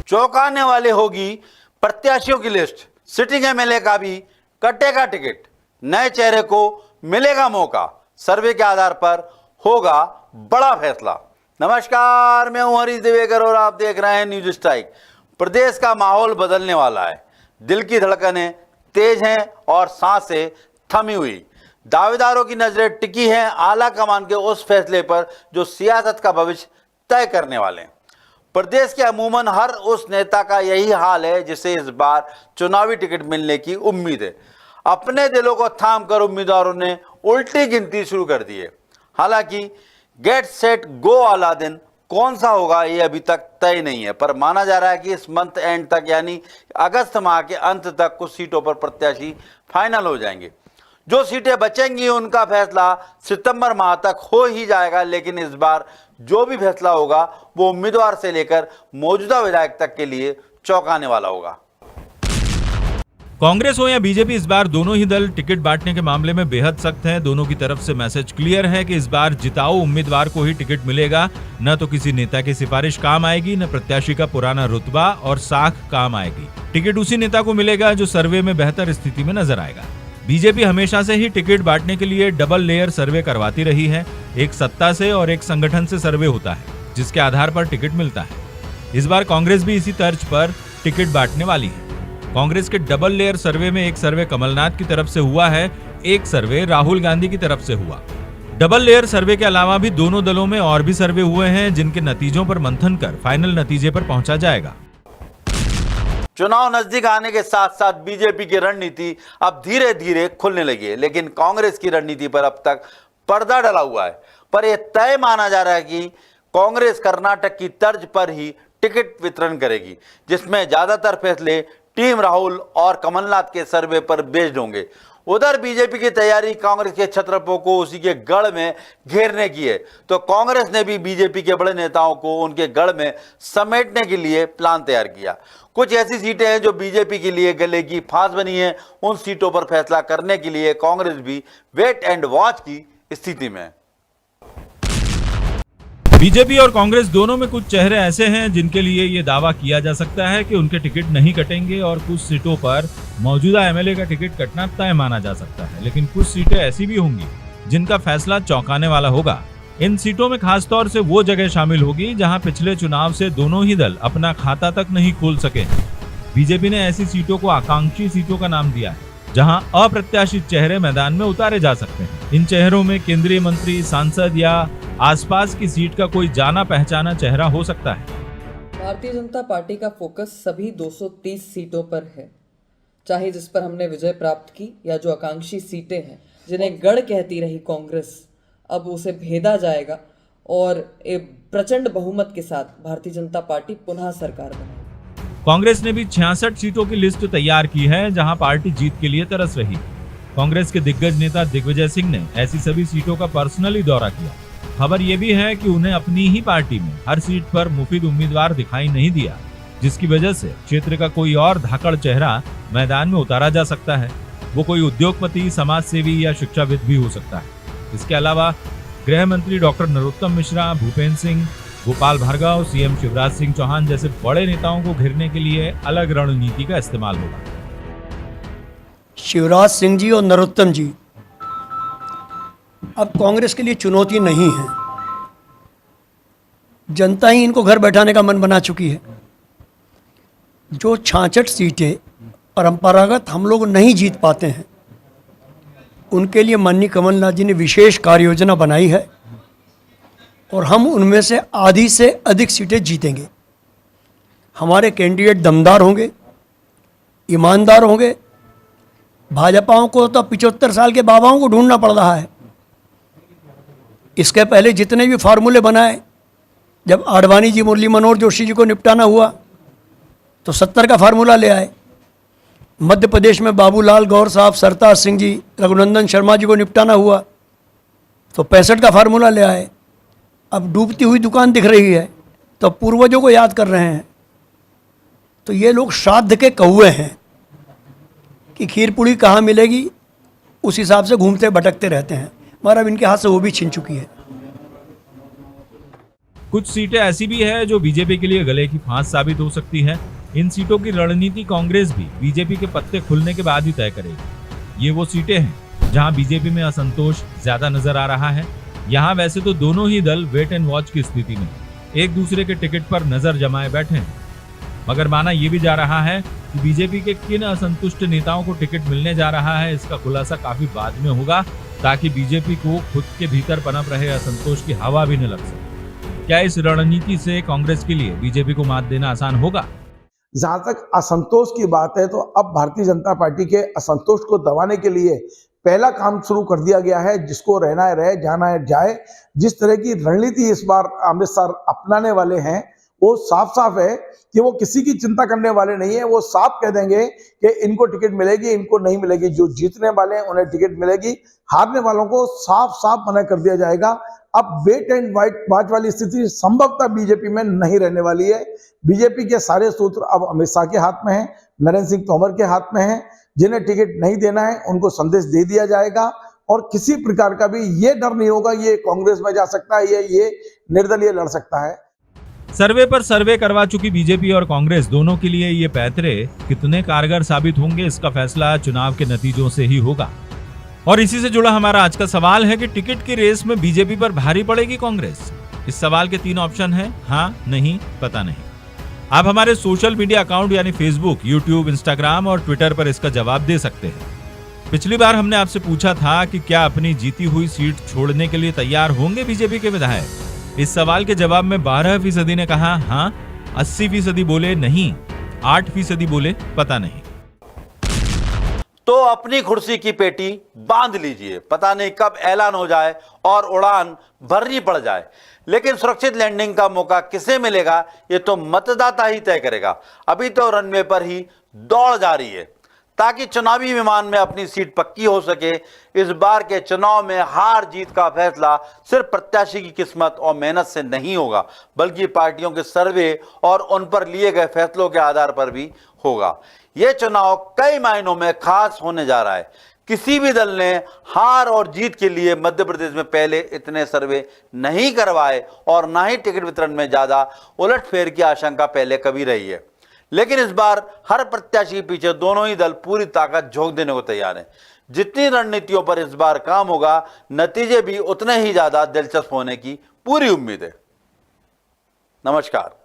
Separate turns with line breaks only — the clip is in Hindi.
चौंकाने वाली होगी प्रत्याशियों की लिस्ट। सिटिंग एमएलए का भी कटेगा टिकट, नए चेहरे को मिलेगा मौका, सर्वे के आधार पर होगा बड़ा फैसला। नमस्कार, मैं हूं हरीश दिवेकर और आप देख रहे हैं न्यूज स्ट्राइक। प्रदेश का माहौल बदलने वाला है, दिल की धड़कनें तेज हैं और सांसें थमी हुई। दावेदारों की नजरें टिकी हैं आला कमान के उस फैसले पर जो सियासत का भविष्य तय करने वाले हैं। प्रदेश के अमूमन हर उस नेता का यही हाल है जिसे इस बार चुनावी टिकट मिलने की उम्मीद है। अपने दिलों को थाम कर उम्मीदवारों ने उल्टी गिनती शुरू कर दी है। हालांकि गेट सेट गो वाला दिन कौन सा होगा ये अभी तक तय नहीं है, पर माना जा रहा है कि इस मंथ एंड तक यानी अगस्त माह के अंत तक कुछ सीटों पर प्रत्याशी फाइनल हो जाएंगे। जो सीटें बचेंगी उनका फैसला सितंबर माह तक हो ही जाएगा, लेकिन इस बार जो भी फैसला होगा वो उम्मीदवार से लेकर मौजूदा विधायक तक के लिए चौंकाने वाला होगा।
कांग्रेस हो या बीजेपी, इस बार दोनों ही दल टिकट बांटने के मामले में बेहद सख्त हैं। दोनों की तरफ से मैसेज क्लियर है कि इस बार जिताऊ उम्मीदवार को ही टिकट मिलेगा। न तो किसी नेता की सिफारिश काम आएगी, न प्रत्याशी का पुराना रुतबा और साख काम आएगी। टिकट उसी नेता को मिलेगा जो सर्वे में बेहतर स्थिति में नजर आएगा। बीजेपी हमेशा से ही टिकट बांटने के लिए डबल लेयर सर्वे करवाती रही है। एक सत्ता से और एक संगठन से सर्वे होता है जिसके आधार पर टिकट मिलता है। इस बार कांग्रेस भी इसी तर्ज पर टिकट बांटने वाली है। कांग्रेस के डबल लेयर सर्वे में एक सर्वे कमलनाथ की तरफ से हुआ है, एक सर्वे राहुल गांधी की तरफ से हुआ। डबल लेयर सर्वे के अलावा भी दोनों दलों में और भी सर्वे हुए हैं जिनके नतीजों पर मंथन कर फाइनल नतीजे पर पहुंचा जाएगा।
चुनाव नजदीक आने के साथ साथ बीजेपी की रणनीति अब धीरे धीरे खुलने लगी है, लेकिन कांग्रेस की रणनीति पर अब तक पर्दा डला हुआ है। पर यह तय माना जा रहा है कि कांग्रेस कर्नाटक की तर्ज पर ही टिकट वितरण करेगी, जिसमें ज्यादातर फैसले टीम राहुल और कमलनाथ के सर्वे पर बेस्ड होंगे। उधर बीजेपी की तैयारी कांग्रेस के छत्रपों को उसी के गढ़ में घेरने की है, तो कांग्रेस ने भी बीजेपी के बड़े नेताओं को उनके गढ़ में समेटने के लिए प्लान तैयार किया। कुछ ऐसी सीटें हैं जो बीजेपी के लिए गले की फांस बनी है। उन सीटों पर फैसला करने के लिए कांग्रेस भी वेट एंड वॉच की स्थिति में है।
बीजेपी और कांग्रेस दोनों में कुछ चेहरे ऐसे हैं जिनके लिए ये दावा किया जा सकता है कि उनके टिकट नहीं कटेंगे और कुछ सीटों पर मौजूदा एमएलए का टिकट कटना तय माना जा सकता है। लेकिन कुछ सीटें ऐसी भी होंगी जिनका फैसला चौंकाने वाला होगा। इन सीटों में खासतौर से वो जगह शामिल होगी जहां पिछले चुनाव से दोनों ही दल अपना खाता तक नहीं खोल सके। बीजेपी ने ऐसी सीटों को आकांक्षी सीटों का नाम दिया है जहां अप्रत्याशित चेहरे मैदान में उतारे जा सकते हैं। इन चेहरों में केंद्रीय मंत्री, सांसद या आसपास की सीट का कोई जाना पहचाना चेहरा हो सकता है।
भारतीय जनता पार्टी का फोकस सभी 230 सीटों पर है, चाहे जिस पर हमने विजय प्राप्त की या जो आकांक्षी सीटें हैं जिन्हें गढ़ कहती रही कांग्रेस, अब उसे भेदा जाएगा और एक प्रचंड बहुमत के साथ भारतीय जनता पार्टी पुनः सरकार बनाएगी।
कांग्रेस ने भी 66 सीटों की लिस्ट तैयार की है जहां पार्टी जीत के लिए तरस रही। कांग्रेस के दिग्गज नेता दिग्विजय सिंह ने ऐसी सभी सीटों का पर्सनली दौरा किया। खबर यह भी है कि उन्हें अपनी ही पार्टी में हर सीट पर मुफीद उम्मीदवार दिखाई नहीं दिया, जिसकी वजह से क्षेत्र का कोई और धाकड़ चेहरा मैदान में उतारा जा सकता है। वो कोई उद्योगपति, समाज सेवी या शिक्षाविद भी हो सकता है। इसके अलावा गृह मंत्री डॉक्टर नरोत्तम मिश्रा, भूपेंद्र सिंह, गोपाल भार्गव, सीएम शिवराज सिंह चौहान जैसे बड़े नेताओं को घेरने के लिए अलग रणनीति का इस्तेमाल होगा।
शिवराज सिंह जी और नरोत्तम जी अब कांग्रेस के लिए चुनौती नहीं है। जनता ही इनको घर बैठाने का मन बना चुकी है। जो 66 सीटें परंपरागत हम लोग नहीं जीत पाते हैं, उनके लिए माननीय कमलनाथ जी ने विशेष कार्य योजना बनाई है और हम उनमें से आधी से अधिक सीटें जीतेंगे। हमारे कैंडिडेट दमदार होंगे, ईमानदार होंगे। भाजपाओं को तो 75 साल के बाबाओं को ढूंढना पड़ रहा है। इसके पहले जितने भी फार्मूले बनाए, जब आडवाणी जी, मुरली मनोहर जोशी जी को निपटाना हुआ तो 70 का फार्मूला ले आए। मध्य प्रदेश में बाबूलाल गौर साहब, सरताज सिंह जी, रघुनंदन शर्मा जी को निपटाना हुआ तो 65 का फार्मूला ले आए। अब डूबती हुई दुकान दिख रही है तो पूर्वजों को याद कर रहे हैं। तो ये लोग श्राद्ध के कौवे हैं कि खीर पूड़ी कहाँ मिलेगी, उस हिसाब से घूमते भटकते रहते हैं, मगर अब इनके हाथ से वो भी छिन चुकी है।
कुछ सीटें ऐसी भी है जो बीजेपी के लिए गले की फांस साबित हो सकती है। इन सीटों की रणनीति कांग्रेस भी बीजेपी के पत्ते खुलने के बाद ही तय करेगी। ये वो सीटें हैं जहां बीजेपी में असंतोष ज्यादा नजर आ रहा है। यहाँ वैसे तो दोनों ही दल वेट एंड वॉच की स्थिति में एक दूसरे के टिकट पर नजर जमाए बैठे हैं, मगर माना यह भी जा रहा है कि बीजेपी के किन असंतुष्ट नेताओं को टिकट मिलने जा रहा है, इसका खुलासा काफी बाद में होगा, ताकि बीजेपी को खुद के भीतर पनप रहे असंतोष की हवा भी न लग सके। क्या इस रणनीति से कांग्रेस के लिए बीजेपी को मात देना आसान होगा?
जहां तक असंतोष की बात है तो अब भारतीय जनता पार्टी के असंतोष को दबाने के लिए पहला काम शुरू कर दिया गया है, जिसको रहना है रहे, जाना है जाए। जिस तरह की रणनीति इस बार अमित शाह अपनाने वाले हैं वो साफ साफ है कि वो किसी की चिंता करने वाले नहीं है। वो साफ कह देंगे कि इनको टिकट मिलेगी, इनको नहीं मिलेगी। जो जीतने वाले हैं उन्हें टिकट मिलेगी, हारने वालों को साफ साफ मना कर दिया जाएगा। अब वेट एंड वॉच वाली स्थिति संभवतः बीजेपी में नहीं रहने वाली है। बीजेपी के सारे सूत्र अब अमित शाह के हाथ में हैं, नरेंद्र सिंह तोमर के हाथ में हैं। जिन्हें टिकट नहीं देना है उनको संदेश दे दिया जाएगा और किसी प्रकार का भी ये डर नहीं होगा ये कांग्रेस में जा सकता है, ये निर्दलीय लड़ सकता है।
सर्वे पर सर्वे करवा चुकी बीजेपी और कांग्रेस दोनों के लिए ये पैतरे कितने कारगर साबित होंगे, इसका फैसला चुनाव के नतीजों से ही होगा। और इसी से जुड़ा हमारा आज का सवाल है कि टिकट की रेस में बीजेपी पर भारी पड़ेगी कांग्रेस? इस सवाल के 3 ऑप्शन हैं, हाँ, नहीं, पता नहीं। आप हमारे सोशल मीडिया अकाउंट यानी फेसबुक, यूट्यूब, इंस्टाग्राम और ट्विटर पर इसका जवाब दे सकते हैं। पिछली बार हमने आपसे पूछा था कि क्या अपनी जीती हुई सीट छोड़ने के लिए तैयार होंगे बीजेपी के विधायक। इस सवाल के जवाब में 12% ने कहा हाँ, 80% बोले नहीं, 8% बोले पता नहीं।
तो अपनी कुर्सी की पेटी बांध लीजिए, पता नहीं कब ऐलान हो जाए और उड़ान भरनी पड़ जाए। लेकिन सुरक्षित लैंडिंग का मौका किसे मिलेगा ये तो मतदाता ही तय करेगा। अभी तो रनवे पर ही दौड़ जारी है ताकि चुनावी विमान में अपनी सीट पक्की हो सके। इस बार के चुनाव में हार जीत का फैसला सिर्फ प्रत्याशी की किस्मत और मेहनत से नहीं होगा, बल्कि पार्टियों के सर्वे और उन पर लिए गए फैसलों के आधार पर भी होगा। यह चुनाव कई मायनों में खास होने जा रहा है। किसी भी दल ने हार और जीत के लिए मध्य प्रदेश में पहले इतने सर्वे नहीं करवाए और ना ही टिकट वितरण में ज्यादा उलटफेर की आशंका पहले कभी रही है। लेकिन इस बार हर प्रत्याशी के पीछे दोनों ही दल पूरी ताकत झोंक देने को तैयार हैं। जितनी रणनीतियों पर इस बार काम होगा, नतीजे भी उतने ही ज्यादा दिलचस्प होने की पूरी उम्मीद है। नमस्कार।